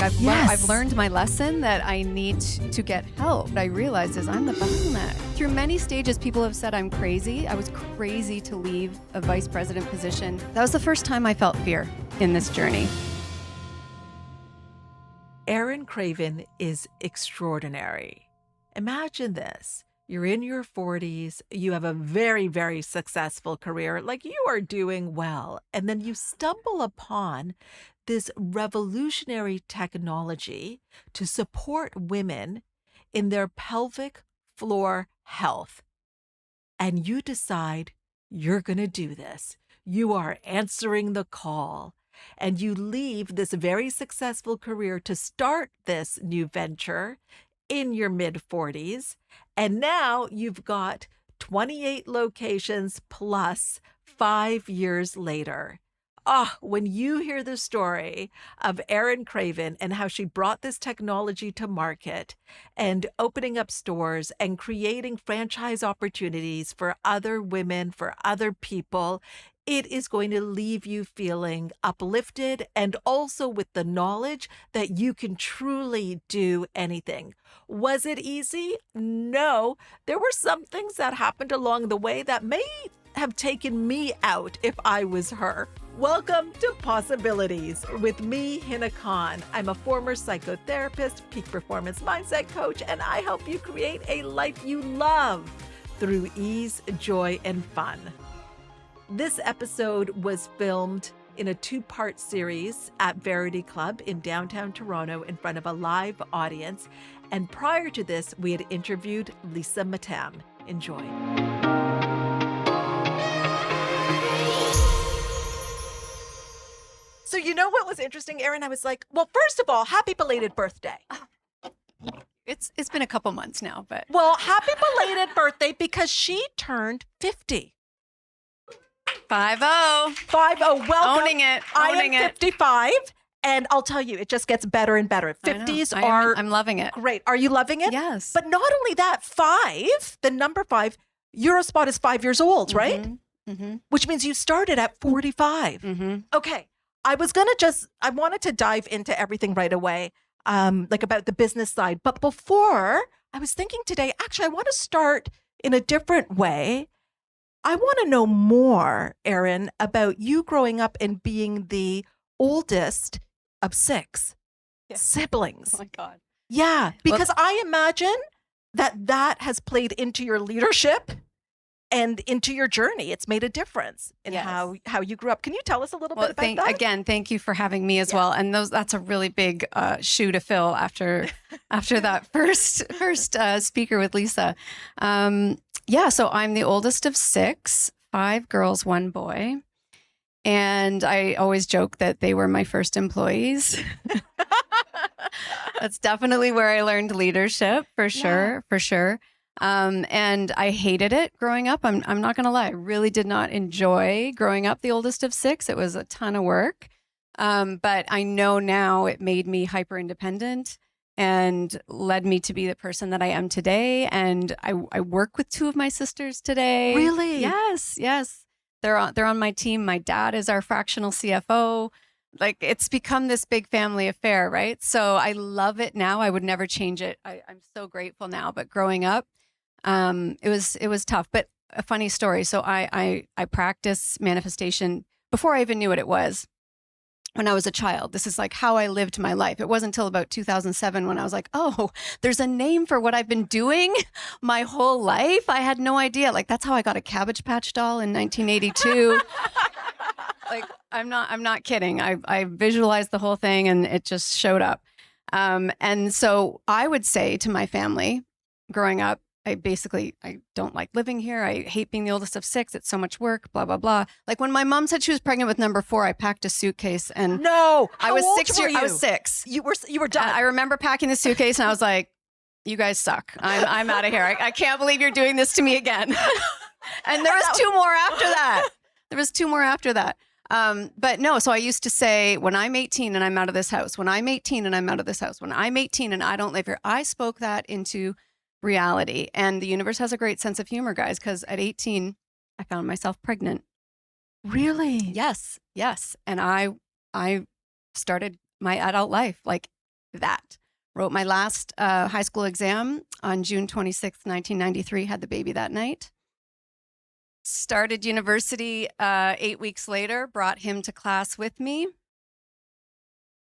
I've learned my lesson that I need to get help. What I realized is I'm the bottleneck. Through many stages, people have said I'm crazy. I was crazy to leave a vice president position. That was the first time I felt fear in this journey. Erin Craven is extraordinary. Imagine this. You're in your 40s, you have a very, very successful career, like you are doing well, and then you stumble upon this revolutionary technology to support women in their pelvic floor health. And you decide you're going to do this. You are answering the call. And you leave this very successful career to start this new venture in your mid-40s. And now you've got 28 locations plus 5 years later. When you hear the story of Erin Craven and how she brought this technology to market and opening up stores and creating franchise opportunities for other women, for other people, it is going to leave you feeling uplifted and also with the knowledge that you can truly do anything. Was it easy? No. There were some things that happened along the way that may have taken me out if I was her. Welcome to Possibilities with me, Hina Khan. I'm a former psychotherapist, peak performance mindset coach, and I help you create a life you love through ease, joy, and fun. This episode was filmed in a 2-part series at Verity Club in downtown Toronto in front of a live audience. And prior to this, we had interviewed Lisa Matam. Enjoy. So you know what was interesting, Erin? I was like, well, first of all, happy belated birthday. It's been a couple months now, but... Well, happy belated birthday because she turned 50. 50. 50. Welcome. Owning it. I am 55. And I'll tell you, it just gets better and better. 50s I'm loving it. Great. Are you loving it? Yes. But not only that, 5, the number 5, Urospot is 5 years old, right? Mm-hmm. Which means you started at 45. Mm-hmm. Okay. I wanted to dive into everything right away, like about the business side. But before, I was thinking today, actually, I want to start in a different way. I want to know more, Erin, about you growing up and being the oldest of 6 siblings. Oh my God. Yeah, because I imagine that has played into your leadership and into your journey. It's made a difference in how you grew up. Can you tell us a little bit about that? Again, thank you for having me as well. And that's a really big shoe to fill after that first speaker with Lisa. So I'm the oldest of 6, 5 girls, 1 boy. And I always joke that they were my first employees. That's definitely where I learned leadership, for sure. And I hated it growing up. I'm not going to lie. I really did not enjoy growing up the oldest of 6. It was a ton of work. But I know now it made me hyper independent and led me to be the person that I am today. And I work with 2 of my sisters today. Really? Yes. They're on my team. My dad is our fractional CFO. Like, it's become this big family affair, right? So I love it now. I would never change it. I'm so grateful now. But growing up, it was tough. But a funny story. So I practice manifestation before I even knew what it was. When I was a child, this is like how I lived my life. It wasn't until about 2007 when I was like, oh, there's a name for what I've been doing my whole life. I had no idea. Like, that's how I got a Cabbage Patch doll in 1982. Like, I'm not kidding. I visualized the whole thing and it just showed up. And so I would say to my family growing up, I don't like living here. I hate being the oldest of 6. It's so much work, blah, blah, blah. Like, when my mom said she was pregnant with number 4, I packed a suitcase and no, I was 6 years. I was 6. You were done. I remember packing the suitcase and I was like, you guys suck. I'm out of here. I can't believe you're doing this to me again. And there was 2 more after that. But no, so I used to say, when I'm 18 and I'm out of this house, when I'm 18 and I'm out of this house, when I'm 18 and I don't live here, I spoke that into reality. And the universe has a great sense of humor, guys, because at 18, I found myself pregnant. Really? Yes. And I started my adult life like that. Wrote my last high school exam on June 26th, 1993, had the baby that night. Started university 8 weeks later, brought him to class with me.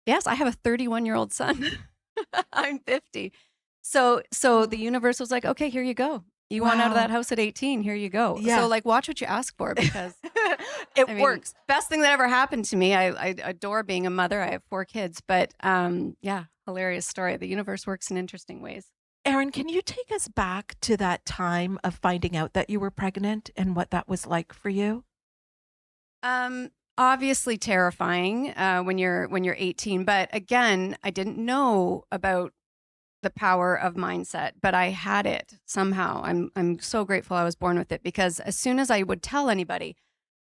Yes, I have a 31-year-old son. I'm 50. So the universe was like, okay, here you go. You want out of that house at 18, here you go. Yeah. So like, watch what you ask for, because it works. Best thing that ever happened to me. I adore being a mother. I have 4 kids, but yeah, hilarious story. The universe works in interesting ways. Erin, can you take us back to that time of finding out that you were pregnant and what that was like for you? Obviously terrifying when you're 18, but again, I didn't know about the power of mindset, but I had it somehow. I'm so grateful I was born with it, because as soon as I would tell anybody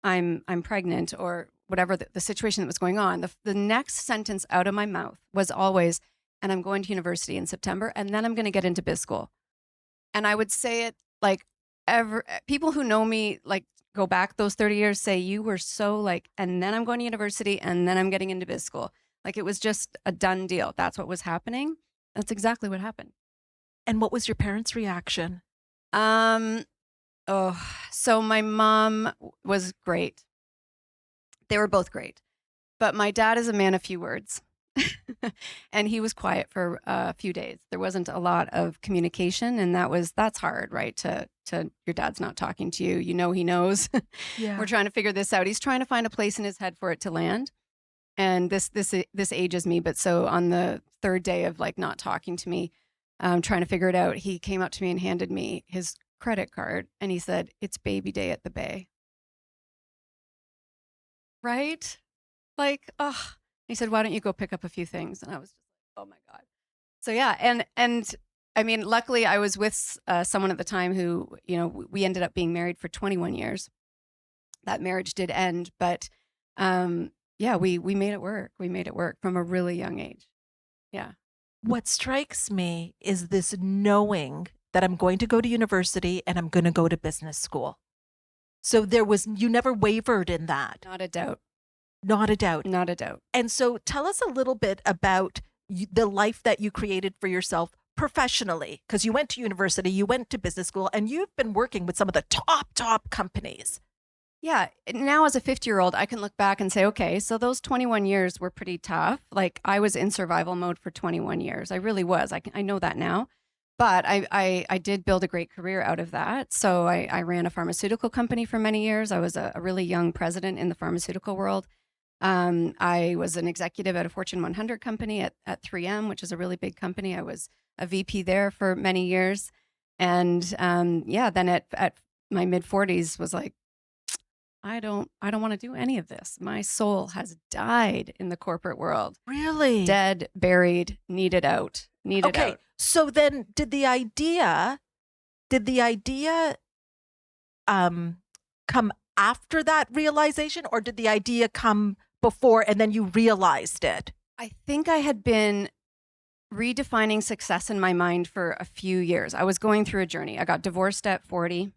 I'm pregnant or whatever the situation that was going on, the next sentence out of my mouth was always, and I'm going to university in September, and then I'm going to get into biz school. And I would say it like people who know me, like go back those 30 years, say you were so like, and then I'm going to university and then I'm getting into biz school. Like it was just a done deal. That's what was happening. That's exactly what happened. And what was your parents' reaction? So my mom was great. They were both great. But my dad is a man of few words. And he was quiet for a few days. There wasn't a lot of communication, and that's hard, right? To your dad's not talking to you. You know he knows. Yeah. We're trying to figure this out. He's trying to find a place in his head for it to land. And this ages me, but so on the 3rd day of like not talking to me, trying to figure it out, he came up to me and handed me his credit card, and he said, "It's baby day at the Bay." Right? Like, oh. He said, "Why don't you go pick up a few things?" And I was just like, oh my God. So yeah, and I mean, luckily I was with someone at the time who, you know, we ended up being married for 21 years. That marriage did end, but yeah, we made it work. We made it work from a really young age. Yeah. What strikes me is this knowing that I'm going to go to university and I'm going to go to business school. So you never wavered in that. Not a doubt. Not a doubt. Not a doubt. And so tell us a little bit about the life that you created for yourself professionally, because you went to university, you went to business school, and you've been working with some of the top companies. Yeah. Now as a 50-year-old, I can look back and say, okay, so those 21 years were pretty tough. Like I was in survival mode for 21 years. I really was. I know that now. But I did build a great career out of that. So I ran a pharmaceutical company for many years. I was a really young president in the pharmaceutical world. I was an executive at a Fortune 100 company at 3M, which is a really big company. I was a VP there for many years. And yeah, then at my mid 40s was like, I don't want to do any of this. My soul has died in the corporate world. Really? Dead, buried, needed out. Okay. So then did the idea come after that realization, or did the idea come before and then you realized it? I think I had been redefining success in my mind for a few years. I was going through a journey. I got divorced at 40,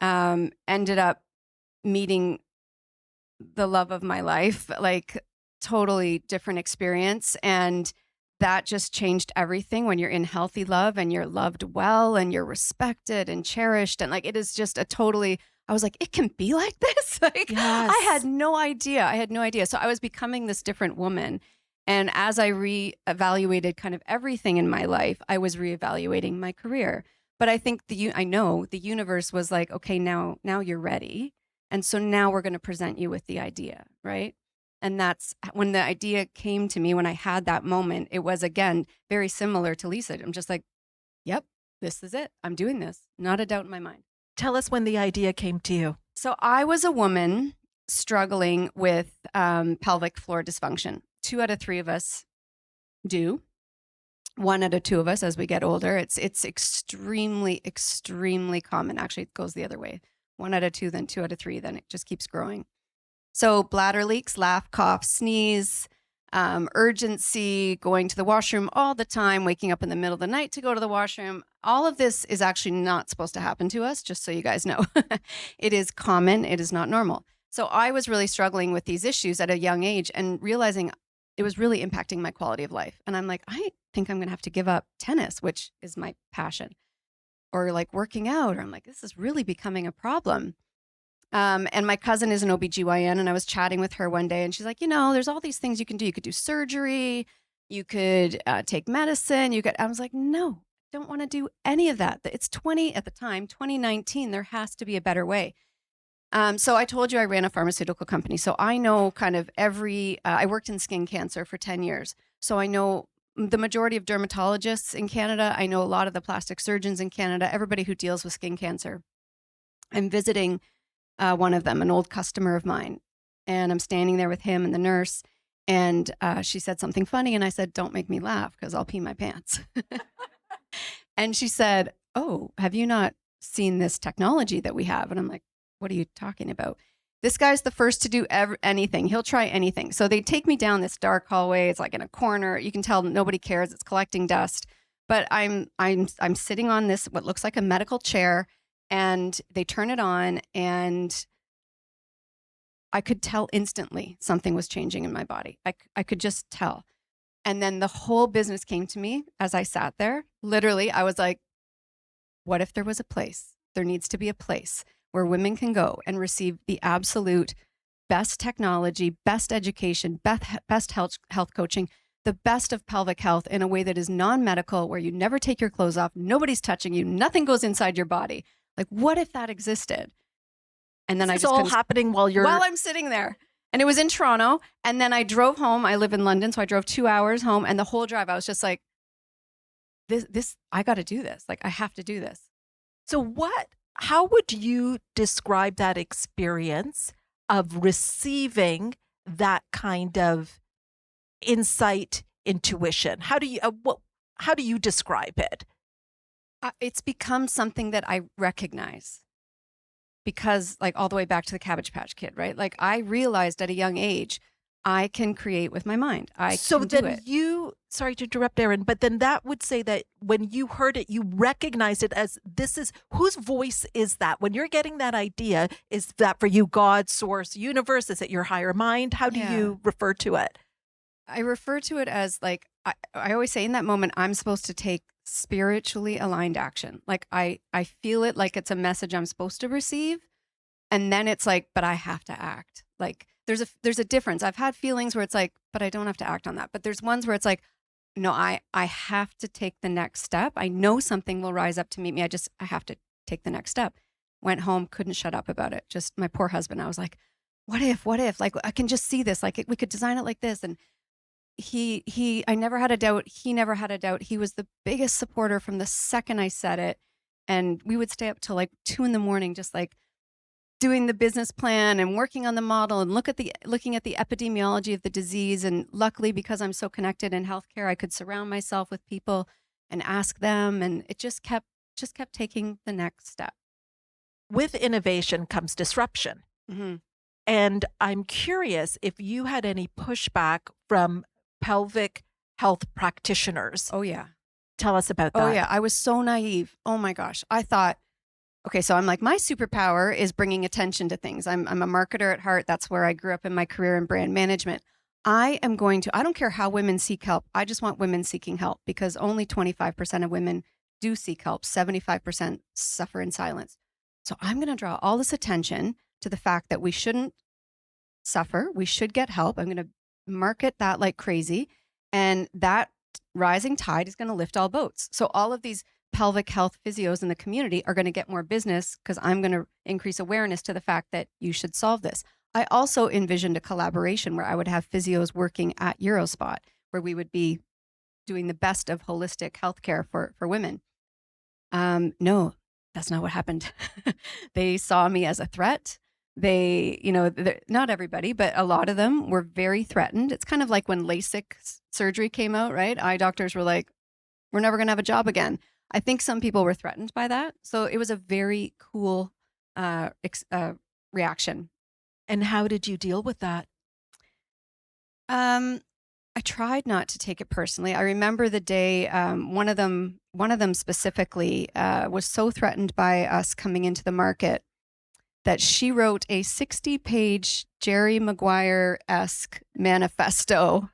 ended up meeting the love of my life, like totally different experience. And that just changed everything when you're in healthy love and you're loved well and you're respected and cherished. And like, it is just I was like, it can be like this. Like, yes. I had no idea. So I was becoming this different woman. And as I reevaluated kind of everything in my life, I was reevaluating my career. But I think I know the universe was like, okay, now you're ready. And so now we're going to present you with the idea, right? And that's when the idea came to me, when I had that moment, it was, again, very similar to Lisa. I'm just like, yep, this is it. I'm doing this. Not a doubt in my mind. Tell us when the idea came to you. So I was a woman struggling with pelvic floor dysfunction. 2 out of 3 of us do. 1 out of 2 of us as we get older. It's extremely, extremely common. Actually, it goes the other way. 1 out of 2, then 2 out of 3, then it just keeps growing. So bladder leaks, laugh, cough, sneeze, urgency, going to the washroom all the time, waking up in the middle of the night to go to the washroom. All of this is actually not supposed to happen to us, just so you guys know. It is common. It is not normal. So I was really struggling with these issues at a young age and realizing it was really impacting my quality of life. And I'm like, I think I'm going to have to give up tennis, which is my passion, or like working out. Or I'm like, this is really becoming a problem. And my cousin is an OBGYN, and I was chatting with her one day, and she's like, there's all these things you can do. You could do surgery, you could take medicine. I was like, no, I don't want to do any of that. It's at the time, 2019. There has to be a better way. So I told you I ran a pharmaceutical company. So I know kind of I worked in skin cancer for 10 years. So I know the majority of dermatologists in Canada. I know a lot of the plastic surgeons in Canada, everybody who deals with skin cancer. I'm visiting one of them, an old customer of mine. And I'm standing there with him and the nurse. And she said something funny. And I said, don't make me laugh because I'll pee my pants. And she said, oh, have you not seen this technology that we have? And I'm like, what are you talking about? This guy's the first to do anything. He'll try anything. So they take me down this dark hallway. It's like in a corner. You can tell nobody cares. It's collecting dust. But I'm sitting on this, what looks like a medical chair, and they turn it on, and I could tell instantly something was changing in my body. I could just tell. And then the whole business came to me as I sat there. Literally, I was like, what if there was a place? There needs to be a place where women can go and receive the absolute best technology, best education, best health coaching, the best of pelvic health in a way that is non-medical, where you never take your clothes off, nobody's touching you, nothing goes inside your body. Like, what if that existed? And then This is all happening while I'm sitting there. And it was in Toronto. And then I drove home. I live in London, so I drove 2 hours home. And the whole drive, I was just like, this, I got to do this. Like, I have to do this. So how would you describe that experience of receiving that kind of insight, intuition? How do you describe it? It's become something that I recognize, because like all the way back to the Cabbage Patch Kid, right? Like I realized at a young age, I can create with my mind. So can then do it. Sorry to interrupt, Erin, but then that would say that when you heard it, you recognized it as whose voice is that? When you're getting that idea, is that for you God, source, universe? Is it your higher mind? How do you refer to it? I refer to it as like, I always say in that moment, I'm supposed to take spiritually aligned action. Like I feel it like it's a message I'm supposed to receive. And then it's like, but I have to act. Like there's a difference. I've had feelings where it's like, but I don't have to act on that. But there's ones where it's like, no, I have to take the next step. I know something will rise up to meet me. I have to take the next step. Went home, couldn't shut up about it. Just my poor husband. I was like, what if, like, I can just see this, like we could design it like this. And I never had a doubt. He never had a doubt. He was the biggest supporter from the second I said it. And we would stay up till like 2 a.m, just like doing the business plan and working on the model and looking at the epidemiology of the disease. And luckily, because I'm so connected in healthcare, I could surround myself with people and ask them. And it just kept taking the next step. With innovation comes disruption. Mm-hmm. And I'm curious if you had any pushback from pelvic health practitioners. Oh, yeah. Tell us about that. Oh, yeah. I was so naive. Oh, my gosh. I thought, okay, so I'm like, my superpower is bringing attention to things. I'm a marketer at heart. That's where I grew up in my career in brand management. I don't care how women seek help. I just want women seeking help, because only 25% of women do seek help. 75% suffer in silence. So I'm going to draw all this attention to the fact that we shouldn't suffer. We should get help. I'm going to market that like crazy. And that rising tide is going to lift all boats. So all of these pelvic health physios in the community are going to get more business, because I'm going to increase awareness to the fact that you should solve this. I also envisioned a collaboration where I would have physios working at Urospot, where we would be doing the best of holistic healthcare for women. No, that's not what happened. They saw me as a threat. They, not everybody, but a lot of them were very threatened. It's kind of like when LASIK surgery came out, right? Eye doctors were like, we're never going to have a job again. I think some people were threatened by that. So it was a very cool reaction. And how did you deal with that? I tried not to take it personally. I remember the day one of them specifically was so threatened by us coming into the market that she wrote a 60-page Jerry Maguire-esque manifesto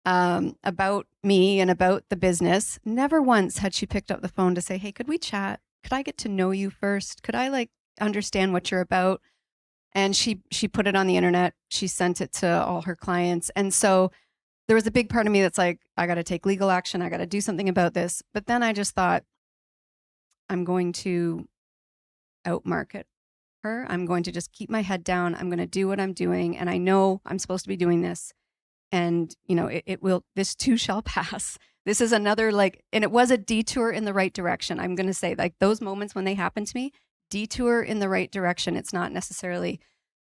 about me and about the business. Never once had she picked up the phone to say, "Hey, could we chat? Could I get to know you first? Could I like understand what you're about?" And she put it on the internet. She sent it to all her clients. And so there was a big part of me that's like, I got to take legal action. I got to do something about this. But then I just thought, I'm going to outmarket her. I'm going to just keep my head down. I'm going to do what I'm doing. And I know I'm supposed to be doing this. And, you know, it will, this too shall pass. This is another like, and it was a detour in the right direction. I'm going to say, like, those moments when they happen to me, detour in the right direction. It's not necessarily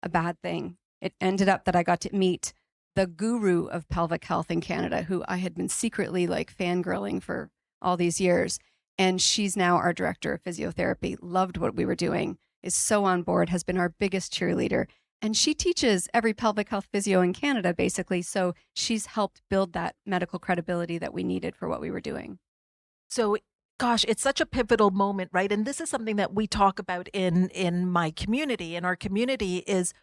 a bad thing. It ended up that I got to meet the guru of pelvic health in Canada, who I had been secretly like fangirling for all these years. And she's now our director of physiotherapy, loved what we were doing, is so on board, has been our biggest cheerleader. And she teaches every pelvic health physio in Canada, basically. So she's helped build that medical credibility that we needed for what we were doing. So, gosh, it's such a pivotal moment, right? And this is something that we talk about in my community. And our community is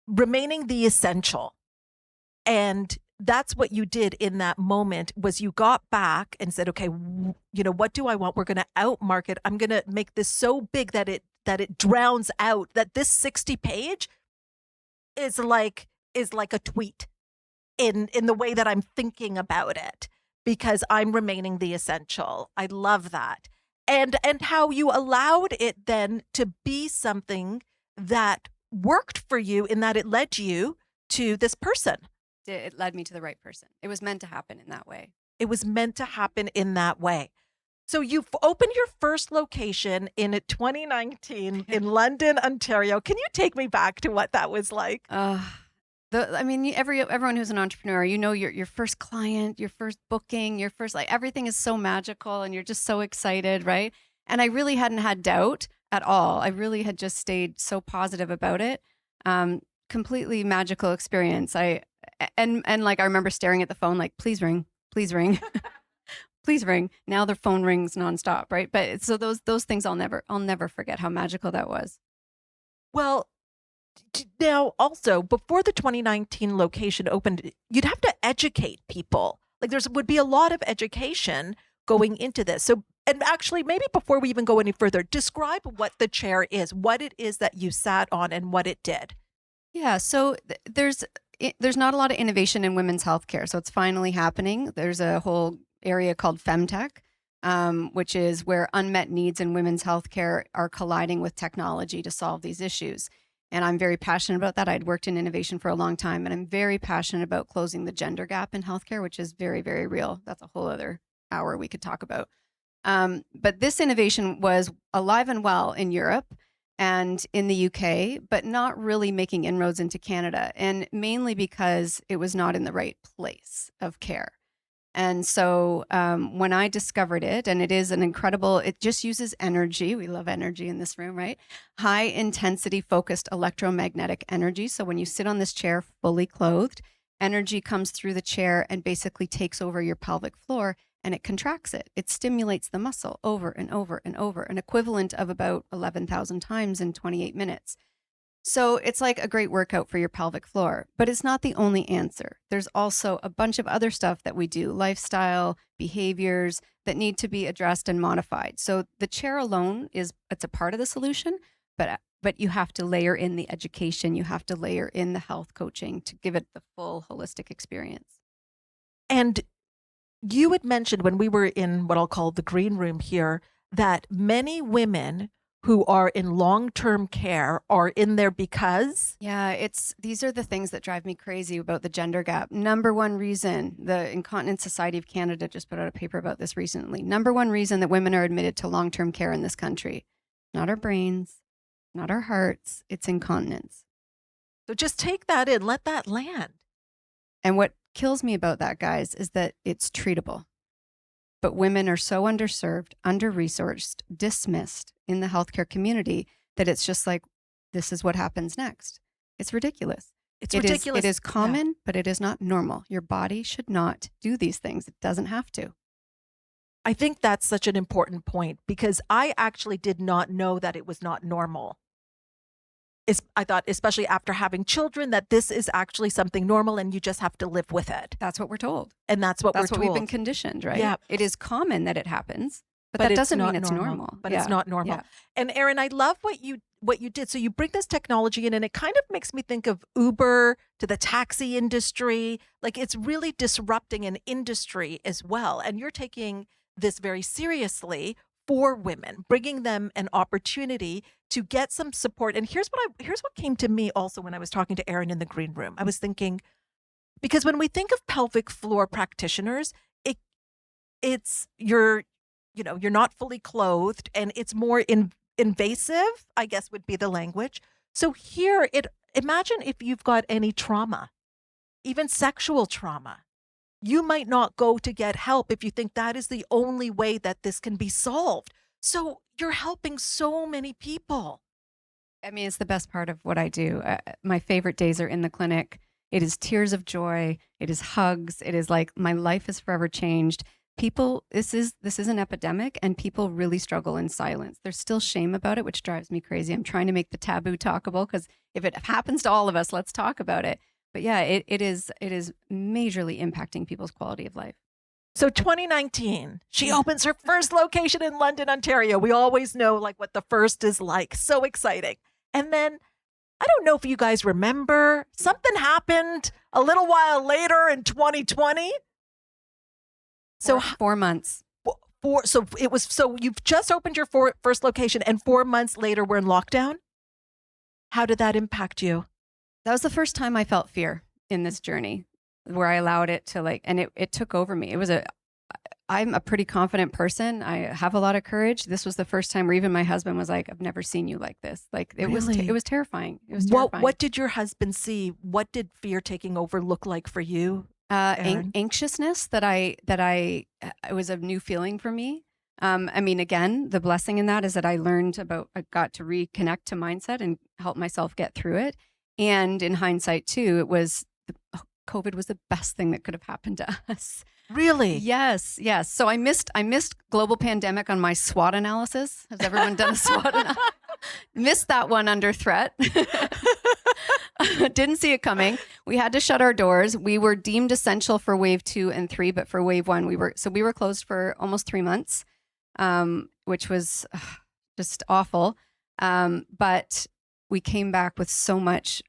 remaining the essential. And that's what you did in that moment was you got back and said, okay, you know, what do I want? We're going to outmarket. I'm going to make this so big that it drowns out, that this 60 page is like a tweet in the way that I'm thinking about it, because I'm remaining the essential. I love that. And how you allowed it then to be something that worked for you, in that it led you to this person. It led me to the right person. It was meant to happen in that way. It was meant to happen in that way. So you've opened your first location in 2019 in London, Ontario. Can you take me back to what that was like? I mean, everyone who's an entrepreneur, you know, your first client, your first booking, your first, like, everything is so magical and you're just so excited, right? And I really hadn't had doubt at all. I really had just stayed so positive about it. Completely magical experience. And like I remember staring at the phone, like, please ring, please ring, please ring. Now the phone rings nonstop, right? But so those things I'll never forget how magical that was. Well, now also before the 2019 location opened, you'd have to educate people. Like there's would be a lot of education going into this. So, and actually, maybe before we even go any further, describe what the chair is, what it is that you sat on, and what it did. Yeah, so there's not a lot of innovation in women's healthcare, so it's finally happening. There's a whole area called FemTech, which is where unmet needs in women's healthcare are colliding with technology to solve these issues. And I'm very passionate about that. I'd worked in innovation for a long time, and I'm very passionate about closing the gender gap in healthcare, which is very, very real. That's a whole other hour we could talk about. But this innovation was alive and well in Europe and in the UK, but not really making inroads into Canada, and mainly because it was not in the right place of care. And so when I discovered it, and it is an incredible, it just uses energy. We love energy in this room, right? High intensity focused electromagnetic energy. So when you sit on this chair fully clothed, energy comes through the chair and basically takes over your pelvic floor, and it contracts it. It stimulates the muscle over and over and over, an equivalent of about 11,000 times in 28 minutes. So it's like a great workout for your pelvic floor, but it's not the only answer. There's also a bunch of other stuff that we do, lifestyle, behaviors that need to be addressed and modified. So the chair alone it's a part of the solution, but you have to layer in the education, you have to layer in the health coaching to give it the full holistic experience. And you had mentioned when we were in what I'll call the green room here that many women who are in long-term care are in there because Yeah, these are the things that drive me crazy about the gender gap. Number one reason, the Incontinence Society of Canada just put out a paper about this recently. Number one reason that women are admitted to long-term care in this country, not our brains, not our hearts, it's incontinence. so just take that in, let that land. And what kills me about that, guys, is that it's treatable. But women are so underserved, under-resourced, dismissed in the healthcare community that it's just like, this is what happens next. It's ridiculous. It's ridiculous. It is common, Yeah. but it is not normal. Your body should not do these things. It doesn't have to. I think that's such an important point because I actually did not know that it was not normal. I thought, especially after having children, that this is actually something normal and you just have to live with it. That's what we're told. And that's what That's we're what told. we've been conditioned, right? Yeah. It is common that it happens, but But that it's doesn't not mean it's normal. normal. But Yeah. it's not normal. Yeah. And Erin, I love what you did. So you bring this technology in, and it kind of makes me think of Uber to the taxi industry. Like, it's really disrupting an industry as well. And you're taking this very seriously for women, bringing them an opportunity to get some support. And here's what came to me also when I was talking to Erin in the green room. I was thinking, because when we think of pelvic floor practitioners, it's you're not fully clothed, and it's more invasive, I guess would be the language. So here, imagine if you've got any trauma, even sexual trauma. You might not go to get help if you think that is the only way that this can be solved. So you're helping so many people. I mean, it's the best part of what I do. My favorite days are in the clinic. It is tears of joy. It is hugs. It is like my life is forever changed. People, this is an epidemic, and people really struggle in silence. There's still shame about it, which drives me crazy. I'm trying to make the taboo talkable, because if it happens to all of us, let's talk about it. But yeah, it is majorly impacting people's quality of life. So 2019, she opens her first location in London, Ontario. We always know like what the first is like. So exciting. And then I don't know if you guys remember, something happened a little while later in 2020. So 4 months. So you've just opened your first location, and 4 months later we're in lockdown. How did that impact you? That was the first time I felt fear in this journey, where I allowed it to and it took over me. I'm a pretty confident person. I have a lot of courage. This was the first time where even my husband was like, I've never seen you like this. Like it was Really? it was terrifying. It was terrifying. What did your husband see? What did fear taking over look like for you? Anxiousness it was a new feeling for me. I mean, again, the blessing in that is that I got to reconnect to mindset and help myself get through it. And in hindsight too, COVID was the best thing that could have happened to us. Really? Yes. So I missed global pandemic on my SWOT analysis. Has everyone done a SWOT analysis? Missed that one under threat. Didn't see it coming. We had to shut our doors. We were deemed essential for wave 2 and 3, but for wave 1, we were closed for almost 3 months, which was just awful. But we came back with so much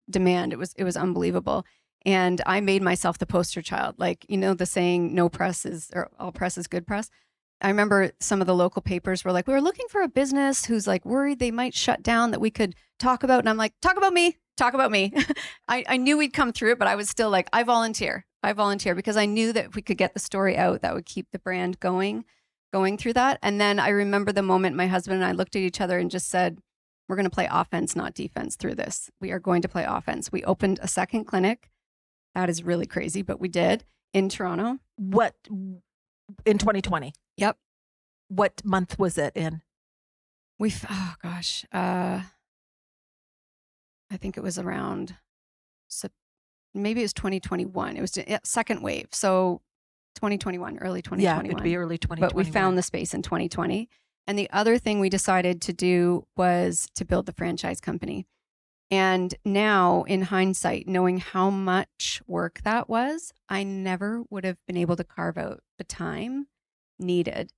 demand. It was unbelievable. And I made myself the poster child. Like, the saying, all press is good press. I remember some of the local papers were like, we were looking for a business who's like worried they might shut down that we could talk about. And I'm like, talk about me. I knew we'd come through it, but I was still like, I volunteer because I knew that if we could get the story out, that would keep the brand going through that. And then I remember the moment my husband and I looked at each other and just said, we're going to play offense, not defense through this. We are going to play offense. We opened a second clinic. That is really crazy, but we did, in Toronto. What, in 2020? Yep. What month was it in? I think it was around, maybe it was 2021. It was second wave. So 2021, early 2021. Yeah, it'd be early 2021. But we found the space in 2020. And the other thing we decided to do was to build the franchise company. And now, in hindsight, knowing how much work that was, I never would have been able to carve out the time needed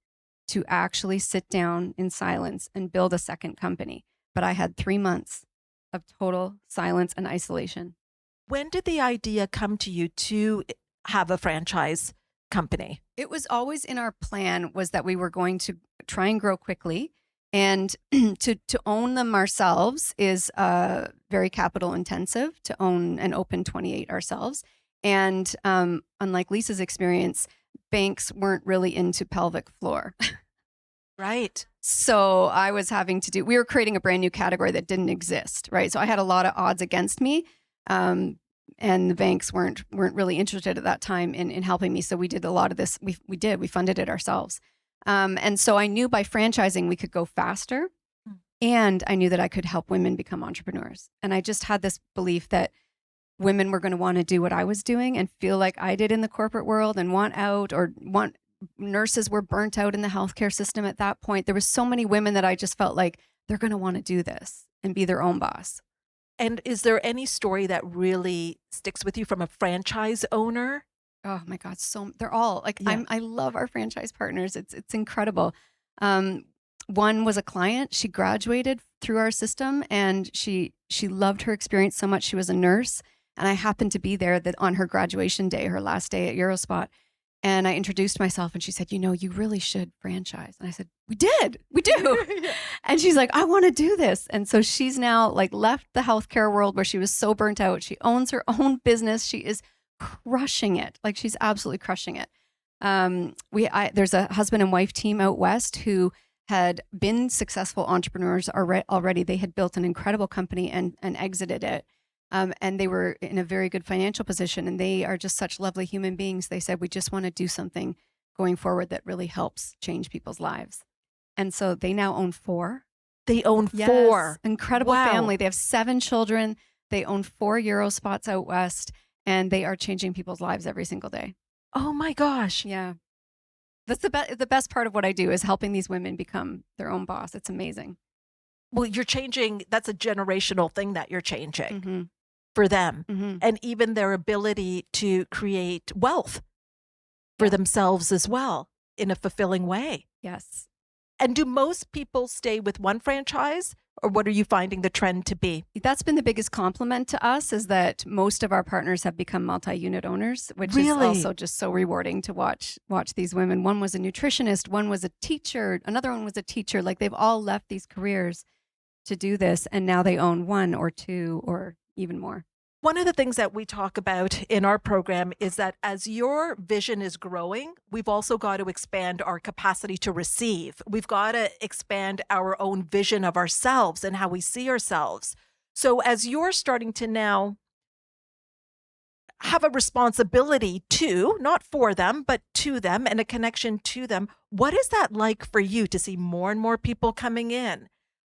to actually sit down in silence and build a second company. But I had 3 months of total silence and isolation. When did the idea come to you to have a franchise company? It was always in our plan, was that we were going to try and grow quickly. And to own them ourselves is very capital intensive, to own and open 28 ourselves. And unlike Lisa's experience, banks weren't really into pelvic floor. Right. So I was we were creating a brand new category that didn't exist, right? So I had a lot of odds against me. And the banks weren't really interested at that time in helping me. So we did a lot of this. We funded it ourselves. And so I knew by franchising, we could go faster. And I knew that I could help women become entrepreneurs. And I just had this belief that women were going to want to do what I was doing and feel like I did in the corporate world and nurses were burnt out in the healthcare system at that point. There were so many women that I just felt like they're going to want to do this and be their own boss. And is there any story that really sticks with you from a franchise owner? Oh my God, so they're all like Yeah. I love our franchise partners. It's incredible. Um, one was a client. She graduated through our system, and she loved her experience so much. She was a nurse, and I happened to be there that on her graduation day, her last day at Urospot. And I introduced myself, and she said, "You know, you really should franchise." And I said, "We did, we do." Yeah. And she's like, "I want to do this." And so she's now like left the healthcare world where she was so burnt out. She owns her own business. She is crushing it. Like she's absolutely crushing it. There's a husband and wife team out west who had been successful entrepreneurs already. They had built an incredible company and exited it. And they were in a very good financial position, and they are just such lovely human beings. They said, "We just want to do something going forward that really helps change people's lives." And so they now own 4. They own Yes, 4. incredible Wow. family. They have 7 children. They own 4 Eurospots out west, and they are changing people's lives every single day. Oh my gosh. Yeah. That's the best part of what I do is helping these women become their own boss. It's amazing. Well, you're changing, that's a generational thing that you're changing Mm-hmm. for them. Mm-hmm. And even their ability to create wealth for Yeah. themselves as well in a fulfilling way. Yes. And do most people stay with one franchise, or what are you finding the trend to be? That's been the biggest compliment to us, is that most of our partners have become multi-unit owners, which is Really? also just so rewarding to watch these women. One was a nutritionist, one was a teacher, another one was a teacher. Like they've all left these careers to do this, and now they own 1 or 2 or even more. One of the things that we talk about in our program is that as your vision is growing, we've also got to expand our capacity to receive. We've got to expand our own vision of ourselves and how we see ourselves. So as you're starting to now have a responsibility to, not for them, but to them, and a connection to them, what is that like for you to see more and more people coming in?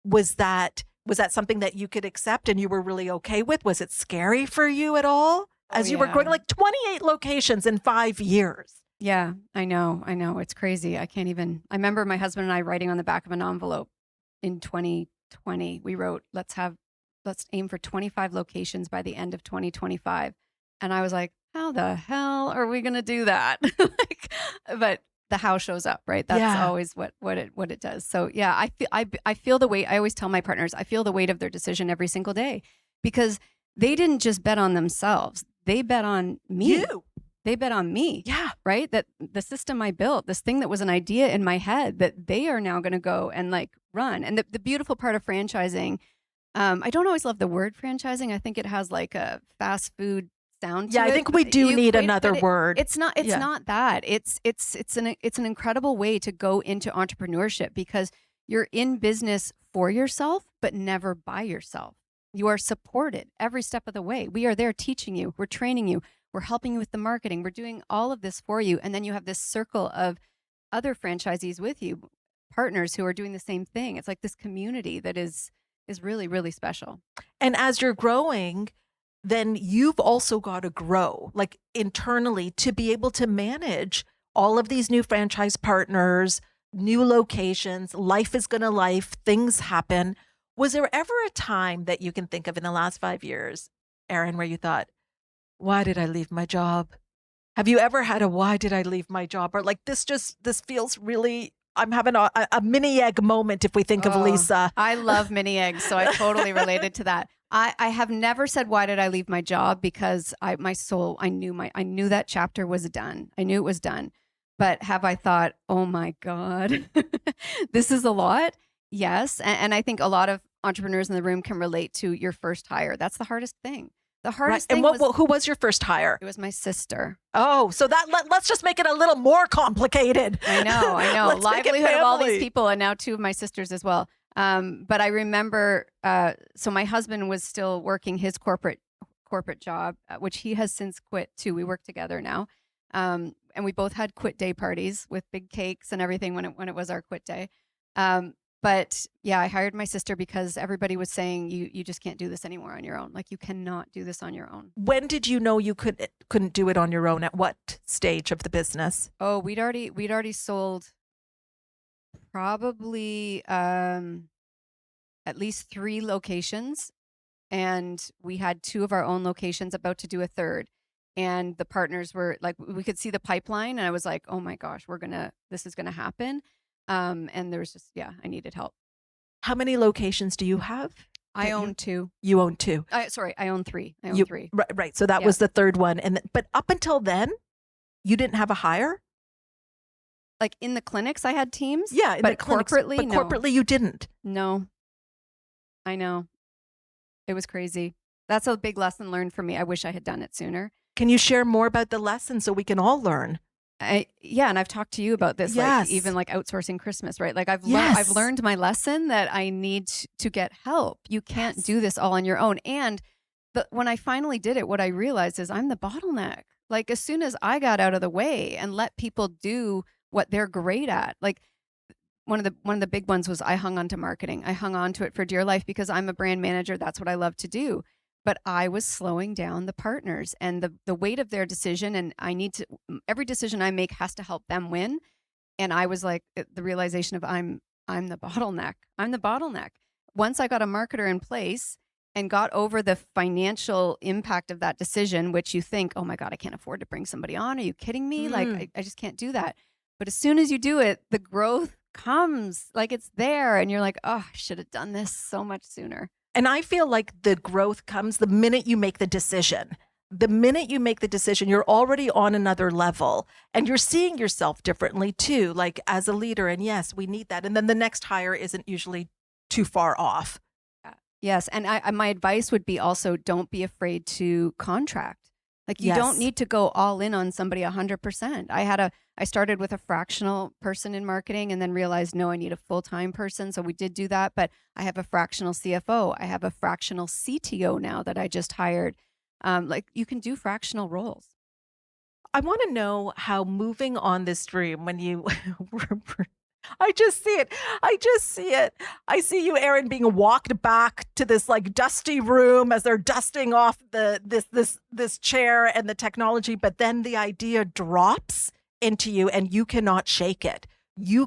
Was that something that you could accept and you were really okay with? Was it scary for you at all as you were growing, like 28 locations in 5 years? Yeah, I know. It's crazy. I remember my husband and I writing on the back of an envelope in 2020. We wrote, let's aim for 25 locations by the end of 2025. And I was like, how the hell are we going to do that? But the how shows up, right? That's Yeah. always what it does. So yeah, I feel the weight. I always tell my partners, I feel the weight of their decision every single day, because they didn't just bet on themselves. They bet on me. You. They bet on me. Yeah. Right? That the system I built, this thing that was an idea in my head, that they are now going to go and like run. And the beautiful part of franchising, I don't always love the word franchising. I think it has like a fast food sound to Yeah, it. I think we do need another word. It's not that. It's an incredible way to go into entrepreneurship, because you're in business for yourself, but never by yourself. You are supported every step of the way. We are there teaching you. We're training you. We're helping you with the marketing. We're doing all of this for you. And then you have this circle of other franchisees with you, partners who are doing the same thing. It's like this community that is really, really special. And as you're growing, then you've also got to grow, like internally, to be able to manage all of these new franchise partners, new locations. Life is going to life, things happen. Was there ever a time that you can think of in the last 5 years, Erin, where you thought, why did I leave my job? Have you ever had a why did I leave my job? Or like, this feels really, I'm having a mini egg moment if we think of Lisa. I love mini eggs, so I totally related to that. I have never said, why did I leave my job? Because I knew that chapter was done. I knew it was done. But have I thought, oh my God, this is a lot? Yes. And I think a lot of entrepreneurs in the room can relate to your first hire. That's the hardest thing. The hardest thing who was your first hire? It was my sister. Oh, so let's just make it a little more complicated. I know. Let's make it livelihood of all these family. people, and now 2 of my sisters as well. But I remember, so my husband was still working his corporate job, which he has since quit too. We work together now, and we both had quit day parties with big cakes and everything when it was our quit day. But yeah, I hired my sister because everybody was saying you just can't do this anymore on your own. Like, you cannot do this on your own. When did you know you couldn't do it on your own? At what stage of the business? Oh, we'd already sold probably at least 3 locations, and we had 2 of our own locations, about to do a third. And the partners were like, we could see the pipeline, and I was like, oh my gosh, this is gonna happen. And there was just, yeah, I needed help. How many locations do you have? I own 2. You own 2. Sorry, I own 3. I own 3. Right. So that Yeah. was the third one. But up until then, you didn't have a hire? Like in the clinics, I had teams. Yeah, in but the clinics, corporately, but no. corporately you didn't. No, I know. It was crazy. That's a big lesson learned for me. I wish I had done it sooner. Can you share more about the lesson so we can all learn? Yeah, and I've talked to you about this, Yes. like even like outsourcing Christmas, right? Like I've Yes. learned my lesson that I need to get help. You can't Yes. do this all on your own. And when I finally did it, what I realized is I'm the bottleneck. Like as soon as I got out of the way and let people do what they're great at, like one of the big ones was I hung on to marketing. I hung on to it for dear life because I'm a brand manager. That's what I love to do. But I was slowing down the partners and the weight of their decision. And every decision I make has to help them win. And I was like, the realization of I'm the bottleneck. I'm the bottleneck. Once I got a marketer in place and got over the financial impact of that decision, which you think, oh my God, I can't afford to bring somebody on. Are you kidding me? Like, I just can't do that. But as soon as you do it, the growth comes, like it's there. And you're like, oh, I should have done this so much sooner. And I feel like the growth comes the minute you make the decision. The minute you make the decision, you're already on another level and you're seeing yourself differently too, like as a leader. And yes, we need that. And then the next hire isn't usually too far off. Yes. And my advice would be also don't be afraid to contract. Like you don't need to go all in on somebody 100%. I started with a fractional person in marketing and then realized, no, I need a full-time person. So we did do that, but I have a fractional CFO. I have a fractional CTO now that I just hired. Like you can do fractional roles. I want to know how moving on this dream when you I just see it. I just see it. I see you, Erin, being walked back to this like dusty room as they're dusting off this chair and the technology, but then the idea drops into you and you cannot shake it. You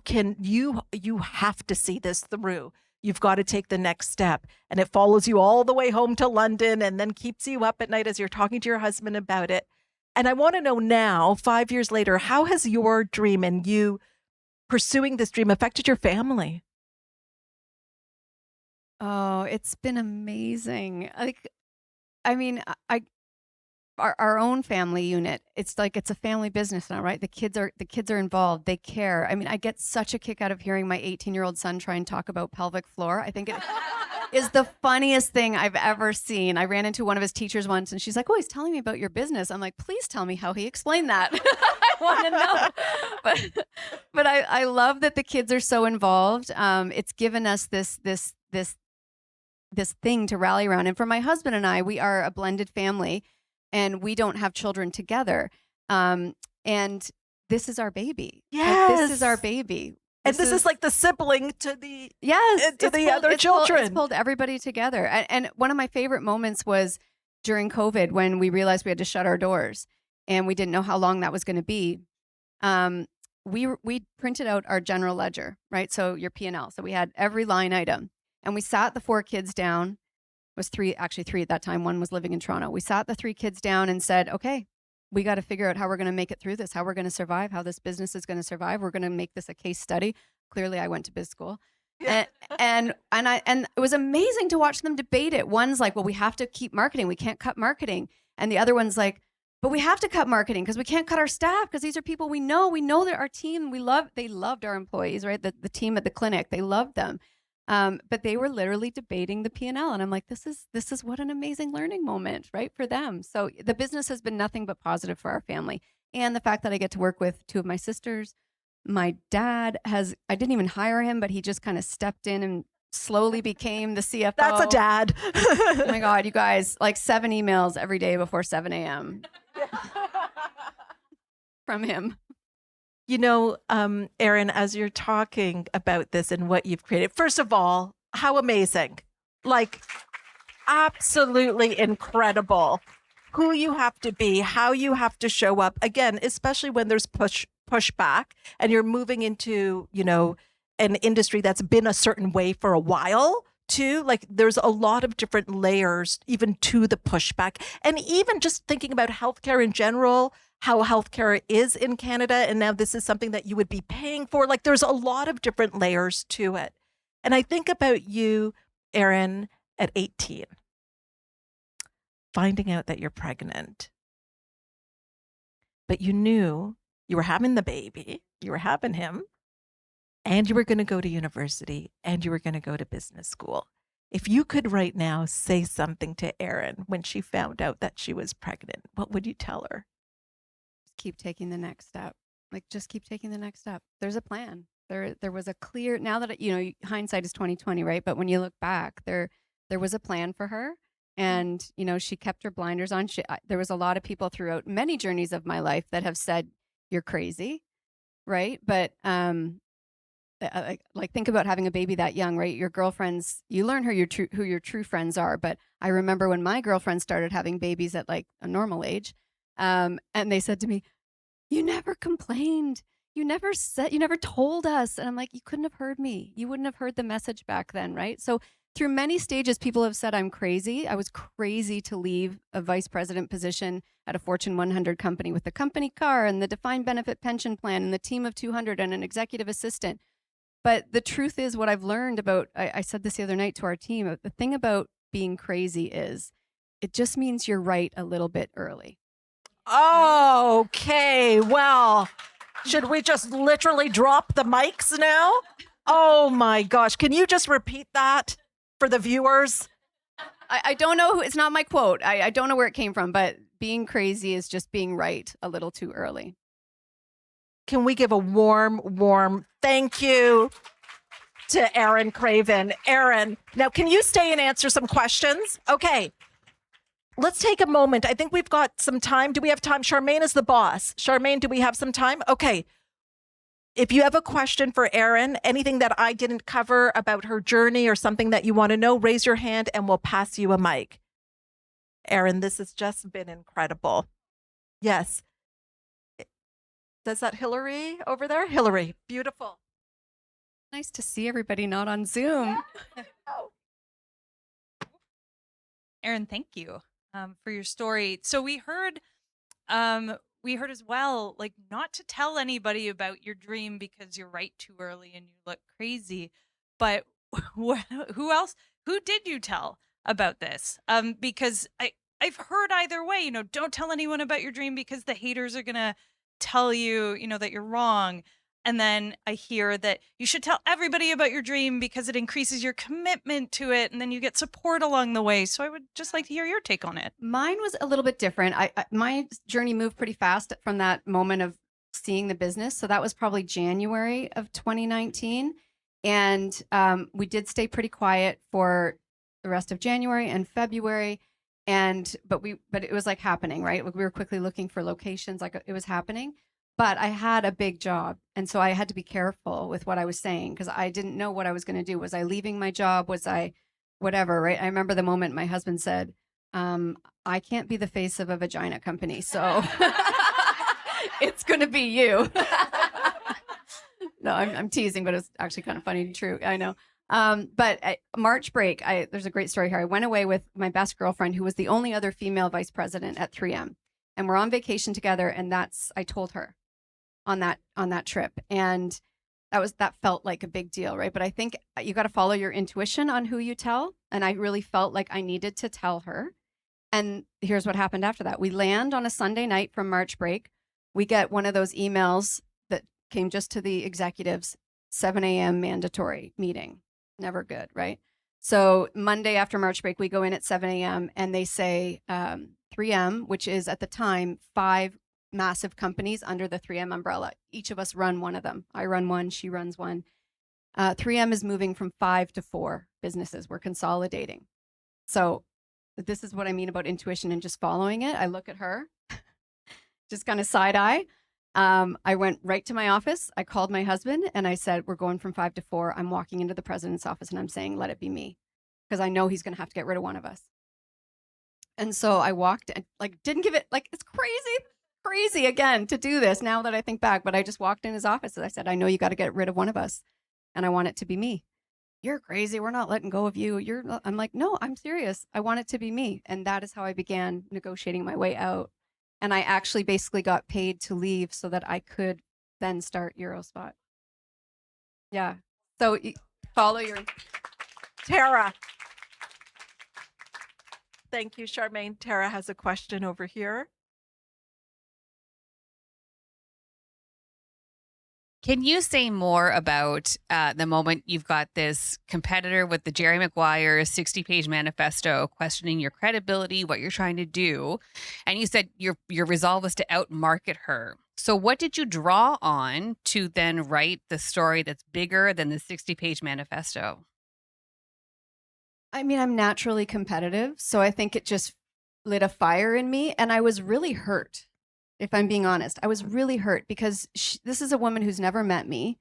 have to see this through. You've got to take the next step, and it follows you all the way home to London and then keeps you up at night as you're talking to your husband about it. And I want to know now, 5 years later, how has your dream and you pursuing this dream affected your family? Oh, it's been amazing. Like, I mean, our own family unit, it's like it's a family business now, right? The kids are involved. They care. I mean, I get such a kick out of hearing my 18-year-old son try and talk about pelvic floor. I think it is the funniest thing I've ever seen. I ran into one of his teachers once and she's like, oh, he's telling me about your business. I'm like, please tell me how he explained that. I want to know. But I love that the kids are so involved. It's given us this thing to rally around. And for my husband and I, we are a blended family and we don't have children together. And this is our baby. Yes. Like, this is our baby. And this is like the sibling to the other children. It's pulled everybody together. And one of my favorite moments was during COVID when we realized we had to shut our doors and we didn't know how long that was going to be. We printed out our general ledger, right? So your P&L. So we had every line item and we sat the 4 kids down. It was 3 at that time. One was living in Toronto. We sat the 3 kids down and said, okay, we got to figure out how we're going to make it through this, how we're going to survive, how this business is going to survive. We're going to make this a case study. Clearly, I went to biz school. And it was amazing to watch them debate it. One's like, well, we have to keep marketing. We can't cut marketing. And the other one's like, but we have to cut marketing because we can't cut our staff because these are people we know. We know that our team, they loved our employees, right? The team at the clinic, they loved them. But they were literally debating the P&L. And I'm like, this is what an amazing learning moment, right? For them. So the business has been nothing but positive for our family. And the fact that I get to work with 2 of my sisters, my dad I didn't even hire him, but he just kind of stepped in and slowly became the CFO. That's a dad. Oh my God, you guys, like 7 emails every day before 7 a.m. from him. You know, Erin, as you're talking about this and what you've created, first of all, how amazing. Like, absolutely incredible. Who you have to be, how you have to show up. Again, especially when there's pushback and you're moving into, an industry that's been a certain way for a while, too. Like there's a lot of different layers even to the pushback. And even just thinking about healthcare in general, how healthcare is in Canada, and now this is something that you would be paying for. Like there's a lot of different layers to it. And I think about you, Erin, at 18, finding out that you're pregnant, but you knew you were having the baby, you were having him, and you were going to go to university and you were going to go to business school. If you could right now say something to Erin when she found out that she was pregnant, what would you tell her? Just keep taking the next step. Like, just keep taking the next step. There's a plan. There was a clear, now that, hindsight is 2020, right? But when you look back, there was a plan for her. And, she kept her blinders on. There was a lot of people throughout many journeys of my life that have said, you're crazy, right? But, like think about having a baby that young, right? Your girlfriends, you learn who your true friends are. But I remember when my girlfriends started having babies at like a normal age, and they said to me, you never complained. You never told us. And I'm like, you couldn't have heard me. You wouldn't have heard the message back then, right? So through many stages, people have said I'm crazy. I was crazy to leave a vice president position at a Fortune 100 company with the company car and the defined benefit pension plan and the team of 200 and an executive assistant. But the truth is, what I've learned about, I said this the other night to our team, the thing about being crazy is it just means you're right a little bit early. Okay, well, should we just literally drop the mics now? Oh my gosh, can you just repeat that for the viewers? I don't know, it's not my quote. I don't know where it came from, but being crazy is just being right a little too early. Can we give a warm thank you to Erin Craven? Erin, now can you stay and answer some questions? Okay. Let's take a moment. I think we've got some time. Do we have time? Charmaine is the boss. Charmaine, do we have some time? Okay. If you have a question for Erin, anything that I didn't cover about her journey or something that you want to know, raise your hand and we'll pass you a mic. Erin, this has just been incredible. Yes. Is that Hillary over there? Hillary, beautiful. Nice to see everybody not on Zoom. Erin, thank you for your story. So we heard as well, like, not to tell anybody about your dream because you're right too early and you look crazy. But who did you tell about this? Because I've heard either way, don't tell anyone about your dream because the haters are gonna tell you, that you're wrong. And then I hear that you should tell everybody about your dream because it increases your commitment to it and then you get support along the way. So I would just like to hear your take on it. Mine was a little bit different. My journey moved pretty fast from that moment of seeing the business. So that was probably January of 2019. And we did stay pretty quiet for the rest of January and February. But it was like happening, right? We were quickly looking for locations, like it was happening. But I had a big job. And so I had to be careful with what I was saying because I didn't know what I was going to do. Was I leaving my job? Was I whatever, right? I remember the moment my husband said, I can't be the face of a vagina company. So it's going to be you. No, I'm teasing, but it's actually kind of funny and true. I know. But at March break, there's a great story here. I went away with my best girlfriend, who was the only other female vice president at 3M. And we're on vacation together. And I told her on that trip. And that felt like a big deal, right? But I think you got to follow your intuition on who you tell. And I really felt like I needed to tell her. And here's what happened after that. We land on a Sunday night from March break. We get one of those emails that came just to the executives, 7 a.m. mandatory meeting. Never good, right? So Monday after March break, we go in at 7 a.m. and they say 3M, which is at the time 5 massive companies under the 3M umbrella. Each of us run one of them. I run one, she runs one. 3M is moving from 5 to 4 businesses. We're consolidating. So this is what I mean about intuition and just following it. I look at her, just kind of side eye. I went right to my office. I called my husband and I said, we're going from 5 to 4. I'm walking into the president's office and I'm saying, let it be me, because I know he's going to have to get rid of one of us. And so I walked and didn't give it, it's crazy again to do this now that I think back, but I just walked in his office and I said, I know you got to get rid of one of us and I want it to be me. you're crazy. We're not letting go of you. I'm like, no, I'm serious. I want it to be me. And that is how I began negotiating my way out. And I actually basically got paid to leave so that I could then start Urospot. Yeah. So follow your. Tara. Thank you, Charmaine. Tara has a question over here. Can you say more about the moment you've got this competitor with the Jerry Maguire 60-page manifesto questioning your credibility, what you're trying to do, and you said your resolve was to outmarket her. So what did you draw on to then write the story that's bigger than the 60-page manifesto? I mean, I'm naturally competitive, so I think it just lit a fire in me, and I was really hurt. If I'm being honest, I was really hurt because this is a woman who's never met me.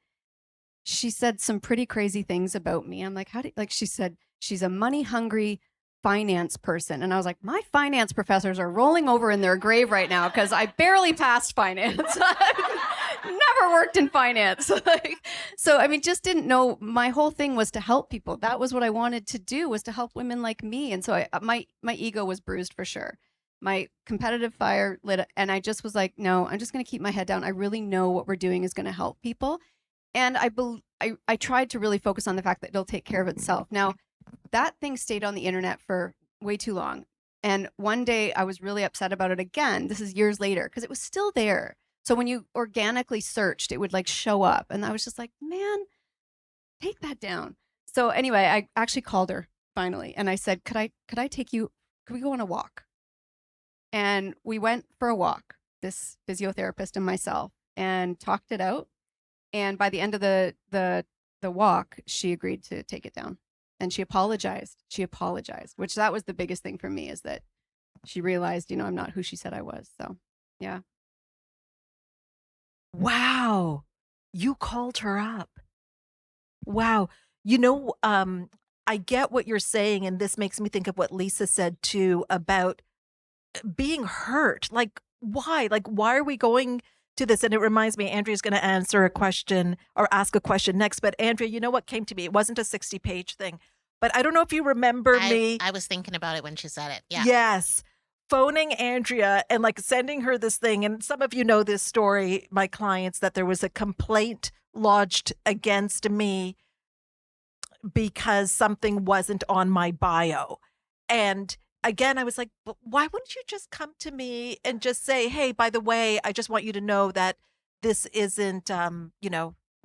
She said some pretty crazy things about me. I'm like, she said she's a money hungry finance person. And I was like, my finance professors are rolling over in their grave right now because I barely passed finance. Never worked in finance. So, I mean, just didn't know. My whole thing was to help people. That was what I wanted to do, was to help women like me. And so my ego was bruised for sure. My competitive fire lit, and I just was like, no, I'm just going to keep my head down. I really know what we're doing is going to help people. And I tried to really focus on the fact that it'll take care of itself. Now, that thing stayed on the internet for way too long. And one day I was really upset about it again. This is years later, because it was still there. So when you organically searched, it would like show up. And I was just like, man, take that down. So anyway, I actually called her finally. And I said, could I take you, could we go on a walk? And we went for a walk, this physiotherapist and myself, and talked it out. And by the end of the walk, she agreed to take it down. And she apologized. Which that was the biggest thing for me, is that she realized, I'm not who she said I was. So, yeah. Wow. You called her up. Wow. I get what you're saying. And this makes me think of what Lisa said too about being hurt. Like, why? Like, why are we going to this? And it reminds me, Andrea's going to answer a question or ask a question next. But Andrea, you know what came to me? It wasn't a 60-page thing. But I don't know if you remember me. I was thinking about it when she said it. Yeah. Yes. Phoning Andrea and like sending her this thing. And some of you know this story, my clients, that there was a complaint lodged against me because something wasn't on my bio. And again, I was like, but why wouldn't you just come to me and just say, hey, by the way, I just want you to know that this isn't,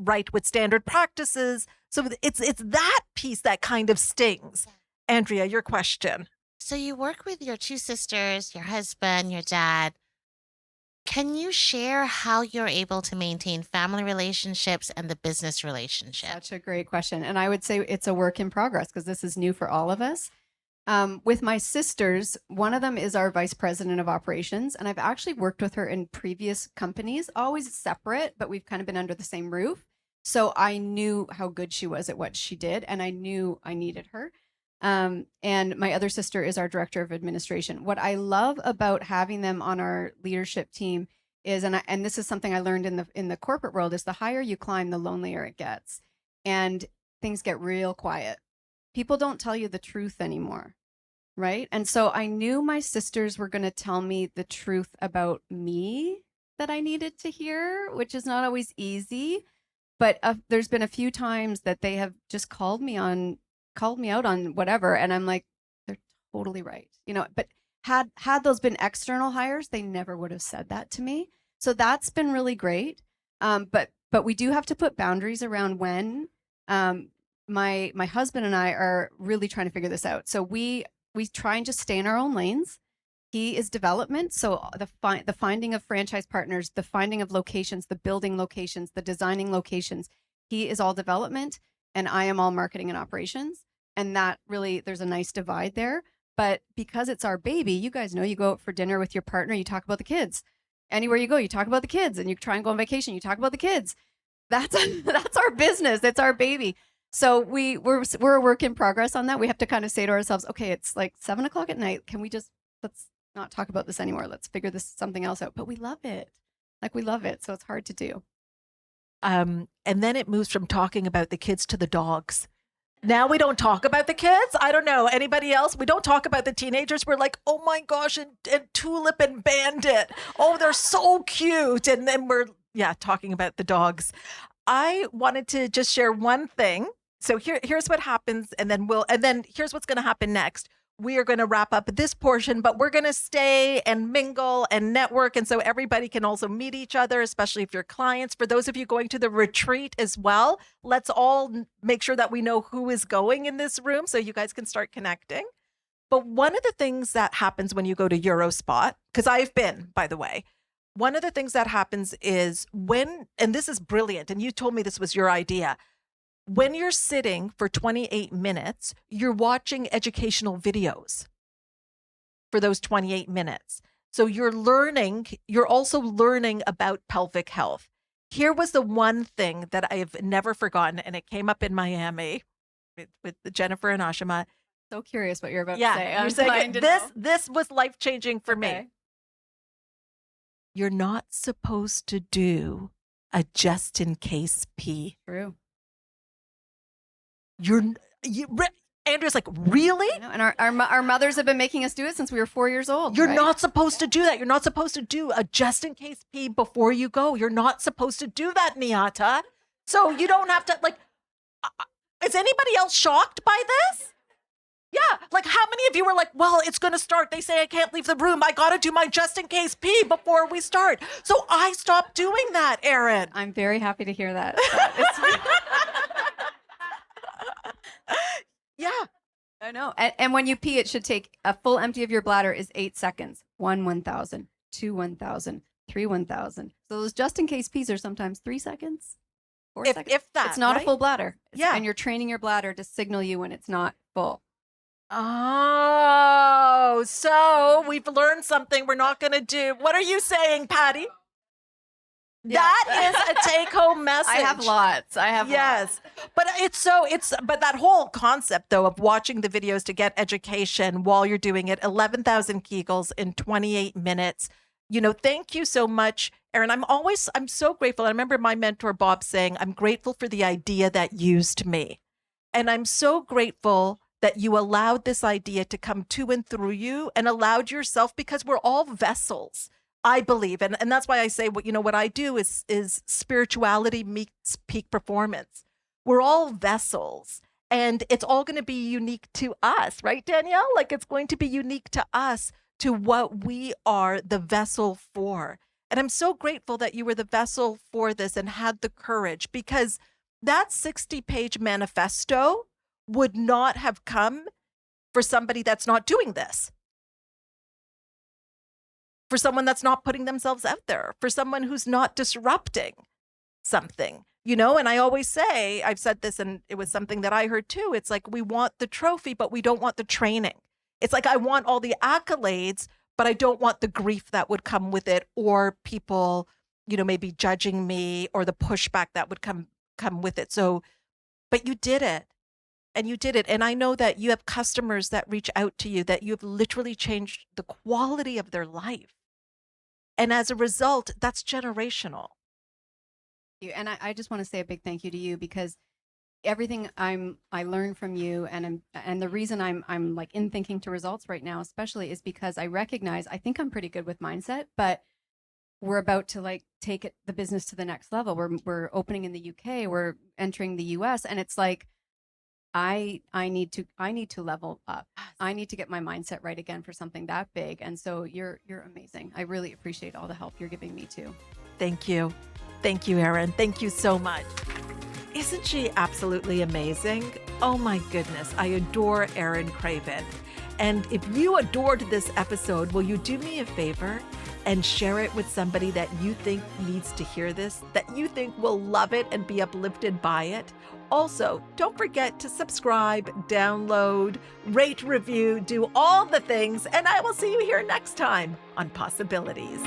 right with standard practices. So it's that piece that kind of stings. Andrea, your question. So you work with your two sisters, your husband, your dad. Can you share how you're able to maintain family relationships and the business relationship? Such a great question. And I would say it's a work in progress, because this is new for all of us. With my sisters, one of them is our vice president of operations, and I've actually worked with her in previous companies, always separate, but we've kind of been under the same roof. So I knew how good she was at what she did, and I knew I needed her. And my other sister is our director of administration. What I love about having them on our leadership team is, and this is something I learned in the corporate world, is the higher you climb, the lonelier it gets, and things get real quiet. People don't tell you the truth anymore. Right. And so I knew my sisters were going to tell me the truth about me that I needed to hear, which is not always easy. But there's been a few times that they have just called me out on whatever. And I'm like, they're totally right. But had those been external hires, they never would have said that to me. So that's been really great. But we do have to put boundaries around when. My husband and I are really trying to figure this out. So we try and just stay in our own lanes. He is development, so the finding of franchise partners, the finding of locations, the building locations, the designing locations. He is all development, and I am all marketing and operations. And that really, there's a nice divide there. But because it's our baby, you guys know, you go out for dinner with your partner, you talk about the kids. Anywhere you go, you talk about the kids, and you try and go on vacation, you talk about the kids. That's our business. It's our baby. So we're a work in progress on that. We have to kind of say to ourselves, okay, it's like 7:00 at night. Can we let's not talk about this anymore. Let's figure something else out. But we love it. We love it. So it's hard to do. And then it moves from talking about the kids to the dogs. Now we don't talk about the kids. I don't know. Anybody else? We don't talk about the teenagers. We're like, oh my gosh, and Tulip and Bandit. Oh, they're so cute. And then we're, talking about the dogs. I wanted to just share one thing. So here's what happens. And then here's what's going to happen next. We are going to wrap up this portion, but we're going to stay and mingle and network. And so everybody can also meet each other, especially if you're clients. For those of you going to the retreat as well, let's all make sure that we know who is going in this room so you guys can start connecting. But one of the things that happens when you go to Urospot, because I've been, by the way, one of the things that happens is and this is brilliant, and you told me this was your idea, when you're sitting for 28 minutes, you're watching educational videos for those 28 minutes. So you're also learning about pelvic health. Here was the one thing that I've never forgotten, and it came up in Miami with Jennifer and Ashima. So curious what you're about to say. You're saying this was life-changing for me. You're not supposed to do a just-in-case pee. True. Andrea's like, really? And our mothers have been making us do it since we were 4 years old. You're not supposed to do that. You're not supposed to do a just-in-case pee before you go. You're not supposed to do that, Niata. So you don't have to, is anybody else shocked by this? Yeah, how many of you were like, well, it's going to start. They say I can't leave the room. I got to do my just-in-case pee before we start. So I stopped doing that, Erin. I'm very happy to hear that. Yeah. I know. And when you pee, it should take a full empty of your bladder is 8 seconds. 1,000, 2, 1,000, 3, 1,000. So those just-in-case pees are sometimes 3 seconds, 4 seconds. If that, it's not right? a full bladder. Yeah. And you're training your bladder to signal you when it's not full. Oh, so we've learned something we're not going to do. What are you saying, Patty? Yeah. That is a take-home message. I have lots. Yes. But but that whole concept though of watching the videos to get education while you're doing it, 11,000 Kegels in 28 minutes. Thank you so much, Erin. I'm so grateful. I remember my mentor Bob saying, I'm grateful for the idea that used me. And I'm so grateful that you allowed this idea to come to and through you and allowed yourself, because we're all vessels, I believe. And that's why I say, what I do is spirituality meets peak performance. We're all vessels, and it's all going to be unique to us, right, Danielle? It's going to be unique to us, to what we are the vessel for. And I'm so grateful that you were the vessel for this and had the courage, because that 60-page manifesto would not have come for somebody that's not doing this, for someone that's not putting themselves out there, for someone who's not disrupting something, and I always say, I've said this, and it was something that I heard too. It's like, we want the trophy, but we don't want the training. It's like, I want all the accolades, but I don't want the grief that would come with it, or people, maybe judging me, or the pushback that would come with it. So, but you did it. And you did it. And I know that you have customers that reach out to you, that you've literally changed the quality of their life. And as a result, that's generational. And I just want to say a big thank you to you, because everything I learned from you, and the reason I'm like in thinking to results right now, especially, is because I recognize, I think I'm pretty good with mindset, but we're about to take the business to the next level. We're opening in the UK, we're entering the US, and it's like, I need to level up. I need to get my mindset right again for something that big. And so you're amazing. I really appreciate all the help you're giving me too. Thank you. Thank you, Erin. Thank you so much. Isn't she absolutely amazing? Oh my goodness. I adore Erin Craven. And if you adored this episode, will you do me a favor and share it with somebody that you think needs to hear this, that you think will love it and be uplifted by it? Also, don't forget to subscribe, download, rate, review, do all the things, and I will see you here next time on Possibilities.